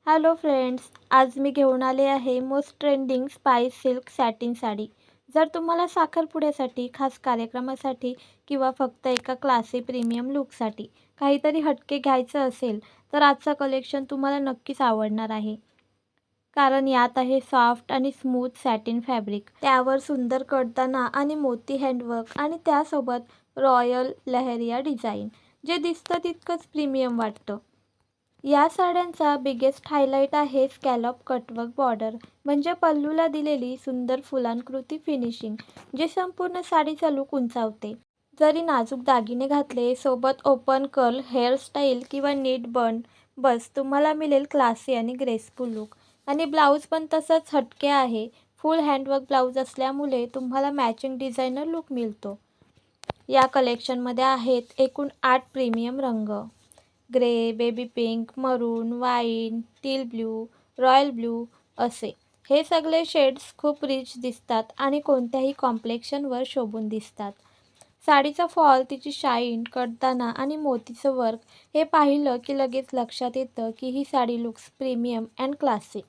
Hello friends, आज मी घेऊन आले आहे most trending spice silk satin sari. जर तुम्हाला साखरपुड्यासाठी, खास कार्यक्रमासाठी किंवा फक्त एका क्लासी प्रीमियम लूकसाठी काहीतरी हटके घ्यायचं असेल, तर आजचं कलेक्शन तुम्हाला नक्कीच आवडणार आहे. कारण यात आहे सॉफ्ट आणि स्मूथ सॅटिन फॅब्रिक, त्यावर सुंदर कडदाना आणि मोती हँडवर्क आणि त्यासोबत रॉयल लहरिया डिझाईन, जे दिसतं तितकंच प्रीमियम वाटतं. या साड्यांचा बिगेस्ट हायलाईट आहे स्कॅलॉप कटवर्क बॉर्डर, म्हणजे पल्लूला दिलेली सुंदर फुलांकृती फिनिशिंग, जे संपूर्ण साडीचा लूक उंचावते. जरी नाजूक दागिने घातले, सोबत ओपन कर्ल हेअरस्टाईल किंवा नीट बन, बस तुम्हाला मिळेल क्लासी आणि ग्रेसफुल लूक. आणि ब्लाऊज पण तसंच हटके आहे. फुल हँडवर्क ब्लाऊज असल्यामुळे तुम्हाला मॅचिंग डिझायनर लूक मिळतो. या कलेक्शनमध्ये आहेत एकूण 8 प्रीमियम रंग: grey, baby pink, maroon, wine, teal blue, royal blue असे. हे सगळे शेड्स खूप रिच दिसतात आणि कोणत्याही कॉम्प्लेक्शनवर शोभून दिसतात. साडीचा फॉल, तिची शाईन, कडदाना आणि मोतीचं वर्क हे पाहिलं की लगेच लक्षात येतं की ही sari looks premium and classy.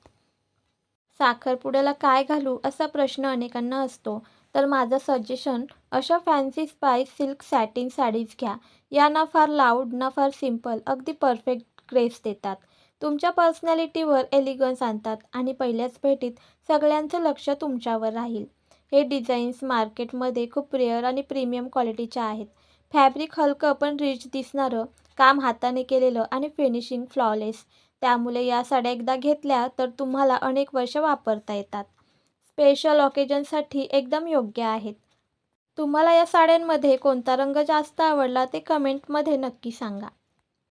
साखरपुड्याला काय घालू असा प्रश्न अनेकांना असतो, तर माझं सजेशन अशा fancy spice silk satin sarees घ्या. या ना फार लाऊड ना फार सिंपल, अगदी परफेक्ट ग्रेस देतात. तुमच्या पर्सनॅलिटीवर एलिगन्स आणतात आणि पहिल्याच भेटीत सगळ्यांचं लक्ष तुमच्यावर राहील. हे डिझाईन्स मार्केटमध्ये खूप रेअर आणि प्रीमियम क्वालिटीच्या आहेत. फॅब्रिक हलकं पण रिच दिसणारं, काम हाताने केलेलं आणि फिनिशिंग फ्लॉलेस. त्यामुळे या साड्या एकदा घेतल्या तर तुम्हाला अनेक वर्ष वापरता येतात. स्पेशल ऑकेजनसाठी एकदम योग्य आहेत. तुम्हाला या साड्यांमध्ये कोणता रंग जास्त आवडला ते कमेंटमध्ये नक्की सांगा.